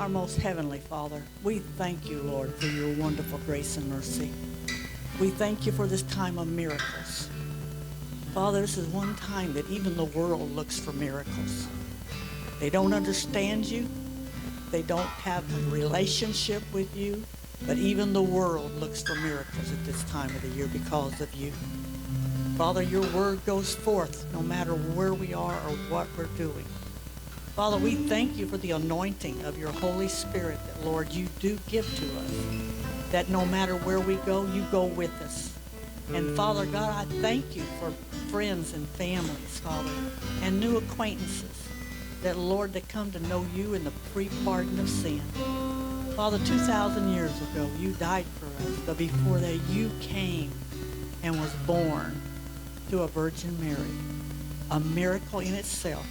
Our most heavenly Father, we thank you, Lord, for your wonderful grace and mercy. We thank you for this time of miracles. Father, this is one time that even the world looks for miracles. They don't understand you. They don't have a relationship with you. But even the world looks for miracles at this time of the year because of you. Father, your word goes forth no matter where we are or what we're doing. Father, we thank you for the anointing of your Holy Spirit that, Lord, you do give to us. That no matter where we go, you go with us. And Father God, I thank you for friends and families, Father, and new acquaintances that, Lord, that come to know you in the free pardon of sin. Father, 2,000 years ago, you died for us, but before that, you came and was born to a Virgin Mary, a miracle in itself.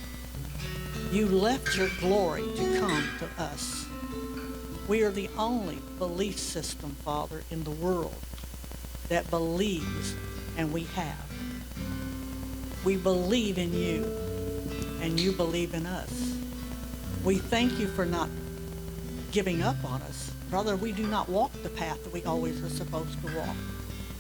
You left your glory to come to us. We are the only belief system, Father, in the world that believes, and we have. We believe in you, and you believe in us. We thank you for not giving up on us. Brother, we do not walk the path that we always are supposed to walk.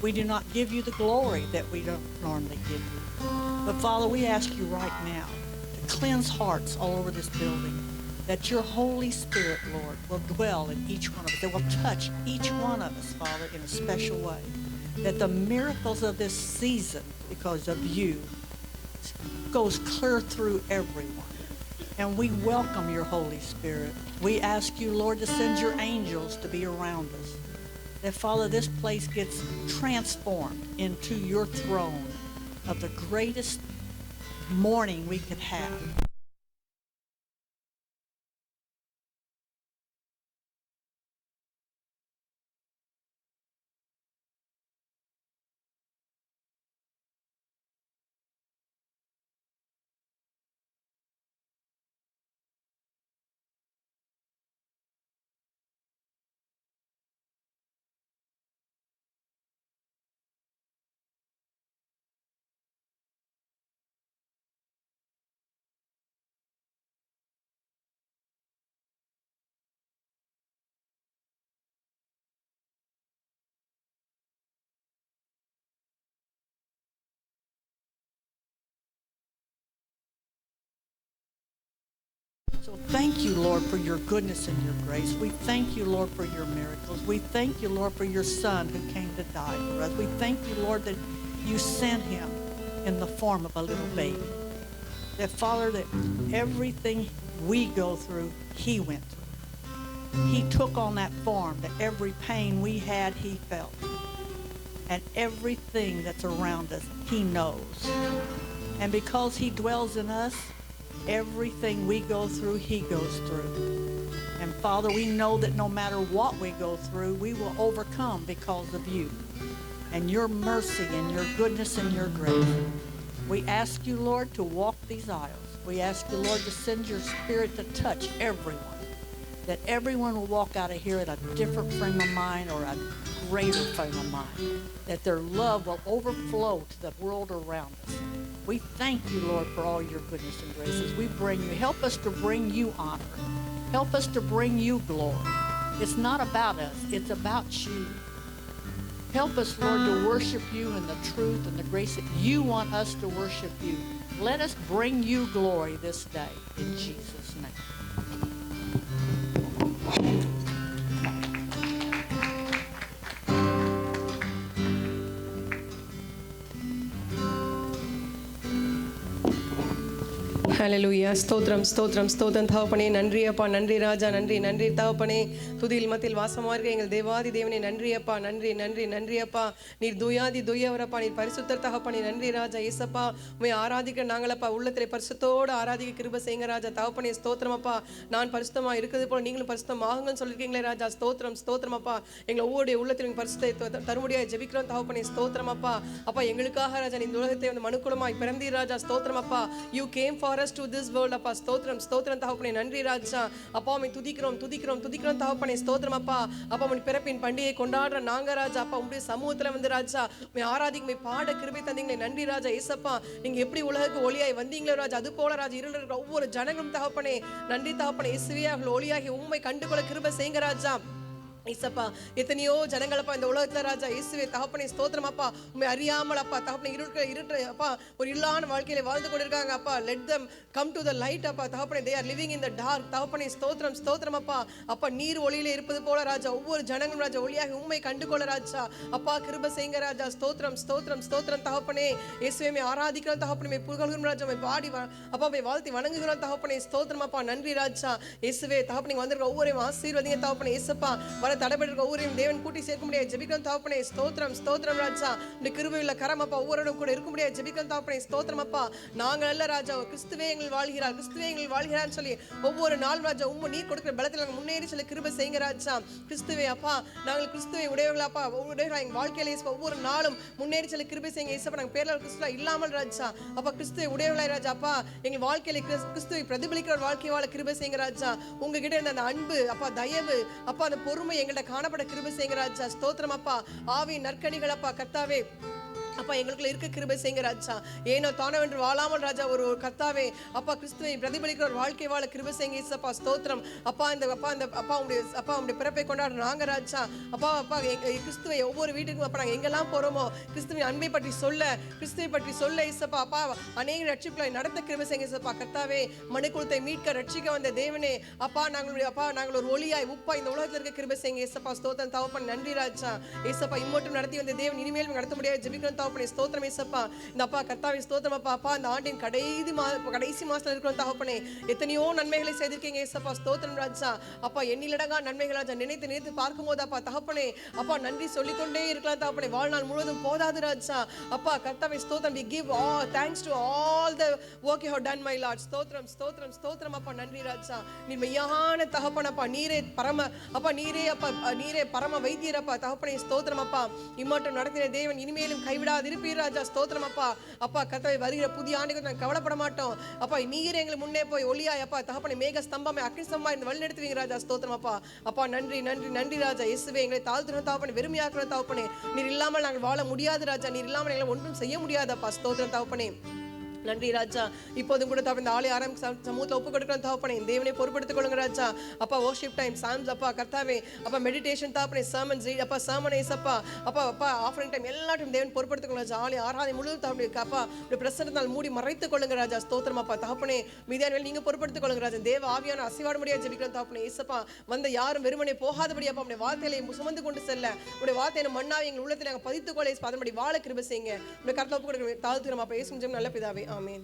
We do not give you the glory that we don't normally give you. But Father, we ask you right now to cleanse hearts all over this building, that your Holy Spirit, Lord, will dwell in each one of us, that will touch each one of us, Father, in a special way, that the miracles of this season, because of you, goes clear through everyone. And we welcome your Holy Spirit. We ask you, Lord, to send your angels to be around us, that, Father, this place gets transformed into your throne of the greatest morning we could have. So thank you, Lord, for your goodness and your grace. We thank you, Lord, for your miracles. We thank you, Lord, for your Son who came to die for us. We thank you, Lord, that you sent him in the form of a little baby. That, Father, that everything we go through, he went through. He took on that form, that every pain we had, he felt. And everything that's around us, he knows. And because he dwells in us, everything we go through, he goes through. And Father, we know that no matter what we go through, we will overcome because of you and your mercy and your goodness and your grace. We ask you, Lord, to walk these aisles. We ask you, Lord, to send your Spirit to touch everyone, that everyone will walk out of here at a different frame of mind or a greater frame of mind, that their love will overflow to the world around us. We thank you, Lord, for all your goodness and graces. We bring you. Help us to bring you honor. Help us to bring you glory. It's not about us. It's about you. Help us, Lord, to worship you in the truth and the grace that you want us to worship you. Let us bring you glory this day in Jesus' name. ஹல்லேலூயா. ஸ்தோத்திரம் ஸ்தோத்திரம் ஸ்தோத்திரம் தகப்பனே. நன்றி அப்பா, நன்றி ராஜா, நன்றி நன்றி தகப்பனே. துதியில் மத்தியில் வாசமாக இருக்க எங்கள் தேவாதி தேவனே நன்றி அப்பா, நன்றி நன்றி நன்றி அப்பா. நீர் துயாதி துயவரப்பா, நீர் பரிசுத்தர் தகப்பனே. நன்றி ராஜா ஏசப்பா. உண்மை ஆராதிக்க நாங்களப்பா உள்ளத்திலே பரிசுத்தோடு ஆராதிக்க கிருபை செய்யுங்க ராஜா தகப்பனே. ஸ்தோத்திரம் அப்பா. நான் பரிசுத்தமாக இருக்கிறது போல நீங்களும் பரிசுத்தமாகுங்கன்னு சொல்லியிருக்கீங்களே ராஜா. ஸ்தோத்திரம் ஸ்தோத்திரம் அப்பா. எங்களை ஒவ்வொரு உள்ளத்தில் நீங்கள் பரிசுத்தை தரும்படியாக ஜெபிக்கிறோம் தகப்பனே. ஸ்தோத்திரம் அப்பா. அப்பா எங்களுக்காக ராஜா இந்த உலகத்தை வந்து மனுக்குலமாய் பிறந்தீர் ராஜா. ஸ்தோத்திரம் அப்பா. You came for us to this world அப்பா ஸ்தோத்திரம் ஸ்தோத்திரம் தகப்பனே நன்றி ராஜா அப்பா உம்மை துதிக்கிறோம் துதிக்கிறோம் துதிக்கிறோம் தகப்பனே ஸ்தோத்திரம் அப்பா அப்பா உம்முடைய பிறப்பின் பண்டிகையை கொண்டாடுற நாங்க ராஜா அப்பா உம்முடைய சமூகத்துல வந்து ராஜா உம்மை ஆராதிக்க உம்மை பாட கிருபை தந்தீங்களே நன்றி ராஜா ஏசப்பா நீங்க எப்படி உலகுக்கு ஒளியாய் வந்தீங்களோ ராஜா அது போல ராஜா இருளில் இருக்கிற ஒவ்வொரு ஜனங்களும் தகப்பனே நன்றி தகப்பனே இயேசுவே அவர்கள் ஒளியாகி உம்மை கண்டுகொள்ள கிருபை செய்யுங்க ராஜா ஏசப்பா எத்தனையோ ஜனங்களப்பா இந்த உலகத்துல ராஜா இயேசுவே தகப்பனே ஸ்தோத்திரம் அப்பா உண்மை அறியாமல் அப்பா தகப்பனே இருட்டு அப்பா ஒரு இல்லான வாழ்க்கையில வாழ்ந்து கொண்டிருக்காங்க அப்பா let them come to the light அப்பா தகப்பனே they are living in the dark தகப்பனே ஸ்தோத்திரம் ஸ்தோத்திரம் அப்பா அப்பா நீர் ஒளியில இருப்பது போல ராஜா ஒவ்வொரு ஜனங்களும் ராஜா ஒளியாக உண்மை கண்டுகொள்ள ராஜா அப்பா கிருபை செய்யுங்க ராஜா ஸ்தோத்திரம் ஸ்தோத்திரம் ஸ்தோத்திரம் தகப்பனே இயேசுவே ஆராதிக்கிறோம் தகப்பனே புகழ்கிறோம் ராஜா பாடி அப்பா வாழ்த்தி வணங்குகிறோம் தகப்பனே ஸ்தோத்திரம் அப்பா நன்றி ராஜா இயேசுவே தகப்பனே வந்திருக்க ஒவ்வொரு ஆசீர்வதிங்க தகப்பனே இயேசப்பா தடைபட்டிருக்க ஒவ்வொருவரையும் தேவன் கூட்டி சேர்க்க முடியாது ஜெபிக்கிறோம் தகப்பனே ஸ்தோத்திரம் ஸ்தோத்திரம் ராஜா இந்த கிருபையுள்ள கரம் அப்பா ஒவ்வொருவரும் கூட இருக்க முடியாது ஜெபிக்கிறோம் தகப்பனே ஸ்தோத்திரம் அப்பா நாங்கள் அல்ல ராஜா கிறிஸ்துவே எங்கள் வாழ்கிறார் கிறிஸ்துவே எங்கள் வாழ்கிறார்னு சொல்லி ஒவ்வொரு நாள் ராஜா உம்மை நீர் கொடுக்கிற பலத்தில் நாங்கள் முன்னேறி சொல்லி கிருபை செய்யுங்க ராஜா கிறிஸ்துவே அப்பா நாங்கள் கிறிஸ்துவை உடையவர்களா அப்பா உடையவர்களா எங்கள் வாழ்க்கையில ஒவ்வொரு நாளும் முன்னேறி சொல்லி கிருபை செய்யுங்க இயேசப்பா நாங்கள் பேர்ல கிறிஸ்துவா இல்லாமல் ராஜா அப்பா கிறிஸ்துவை உடையவர்களாய் ராஜா அப்பா எங்கள் வாழ்க்கையில கிறிஸ்துவை பிரதிபலிக்கிற ஒரு வாழ்க்கை வாழ கிருபை செய்யுங்க ராஜா உங்ககிட்ட இருந்த அந்த அன்பு அப்பா தயவு அப்பா அந்த பொறுமை எங்கள்ட்ட காணப்பட கிருபை செய்யுங்க ராஜா ஸ்தோத்திரம் அப்பா ஆவியின் நற்கனிகள் அப்பா கர்த்தாவே அப்பா எங்களுக்குள்ள இருக்க கிருபை செய்யுங்க ராஜா ஏனோ தானவென்று வாழாமல் ராஜா ஒரு கர்த்தாவே அப்பா கிறிஸ்துவை பிரதிபலிக்கிற ஒரு வாழ்க்கை வாழ கிருபை செய்யுங்க இயேசப்பா ஸ்தோத்திரம் அப்பா இந்த உடைய பிறப்பை கொண்டாடுற நாங்க ராஜா அப்பா கிறிஸ்துவை ஒவ்வொரு வீட்டுக்கும் அப்பா நாங்கள் எங்கெல்லாம் போறோமோ கிறிஸ்துவின் அன்பை பற்றி சொல்ல கிறிஸ்துவை பற்றி சொல்ல இயேசப்பா அப்பா அநேக ரட்சிப்புகளை நடத்த கிருபை செய்யுங்க இயேசப்பா கர்த்தாவே மனுக்குலத்தை மீட்க ரட்சிக்க வந்த தேவனே அப்பா நாங்கள் ஒரு ஒளியாய் உப்பா இந்த உலகத்தில் இருக்க கிருபை செய்யுங்க இயேசப்பா ஸ்தோத்திரம் தகப்பன் நன்றி ராஜா இயேசப்பா இம்மட்டும் நடத்தி வந்த தேவன் இனிமேலும் நடத்த முடியாது ஜெபிக்கிறோம் தகப்பனே ஸ்தோத்திரம் இயேசப்பா இந்த அப்பா கர்த்தாவே ஸ்தோத்திரம் அப்பா இந்த ஆண்டின் கடைசி மாசத்துல இருக்கிறோம் தகப்பனே எத்தனையோ நன்மைகளை செய்திருக்கீங்க இயேசப்பா ஸ்தோத்திரம் ராஜா அப்பா எண்ணிலடங்கா நன்மைகள் ராஜா நினைத்து பார்க்கும்போது அப்பா தகப்பனே அப்பா நன்றி சொல்லிக்கொண்டே இருக்கலாம் தகப்பனே வாழ்நாள் முழுவதும் போதாது ராஜா அப்பா கர்த்தாவே ஸ்தோத்திரம் we give all thanks to all the work you have done my lord ஸ்தோத்திரம் ஸ்தோத்திரம் ஸ்தோத்திரம் அப்பா நன்றி ராஜா நீ மெய்யான தகப்பன் அப்பா நீரே பரம வைத்தியர் அப்பா தகப்பனே ஸ்தோத்திரம் அப்பா இம்மட்டும் நடத்தின தேவன் இனிமேலும் கைவிடாது இருப்பீர் ராஜா ஸ்தோத்திரம் அப்பா கர்த்தாவே வருகிற புதிய ஆண்டுக்கு நாங்கள் கவலைப்பட மாட்டோம் அப்பா நீர் எங்களுக்கு முன்னே போய் ஒளியாய் அப்பா தகப்பனே மேக ஸ்தம்பமே அக்னி ஸ்தம்பமா இந்த வழி நடத்துவீங்க ராஜா ஸ்தோத்திரம் அப்பா நன்றி நன்றி நன்றி ராஜா இயேசுவே எங்களை தாழ்த்துறோம் தகப்பனே வெறுமையாக்குற தகப்பனே நீர் இல்லாமல் நாங்கள் வாழ முடியாது ராஜா நீர் இல்லாமல் எங்களை ஒன்றும் செய்ய முடியாது அப்பா ஸ்தோத்திரம் தகப்பனே நன்றி ராஜா இப்போதும் கூட இந்த ஆலய சமூகத்தில் ஒப்பு கொடுக்கிறோம் தகப்பனே தேவனை பொறுப்படுத்திக் கொள்ளுங்க ராஜா அப்பா வர்ஷிப் டைம் சாம்ஸ் அப்பா கர்த்தாவே அப்பா மெடிடேஷன் தகப்பனே சர்மன்ஸ் ரீட் அப்பா சர்மனைஸ் அப்பா ஆஃபரிங் டைம் எல்லாத்தையும் தேவன் பொறுப்படுத்திக் கொள்ளுங்க ராஜா ஆலய ஆராதனை முழு தகப்பனே அப்பா பிரசன்னத்தால் மூடி மறைத்துக் கொள்ளுங்க ராஜா ஸ்தோத்திரம் அப்பா தகப்பனே மீதியான நீங்க பொறுப்படுத்திக் கொள்ளுங்க ராஜா தேவ ஆவியான அசைவாட முடியாது ஜெபிக்கிறோம் தகப்பனே இயேசப்பா வந்த யாரும் வெறுமனே போகாதபடி அப்பா உடைய வார்த்தைகளை சுமந்து கொண்டு செல்ல உடைய வார்த்தையை மண்ணாவை எங்கள் உள்ளத்தில் நாங்கள் பதித்துக் கொள்ள அதன்படி வாழ கிருபை செய்யுங்க உடைய கருத்தை ஒப்பு கொடுக்க தாழ்த்துறோம் அப்பா இயேசு நல்ல பிதாவே ஆமென்.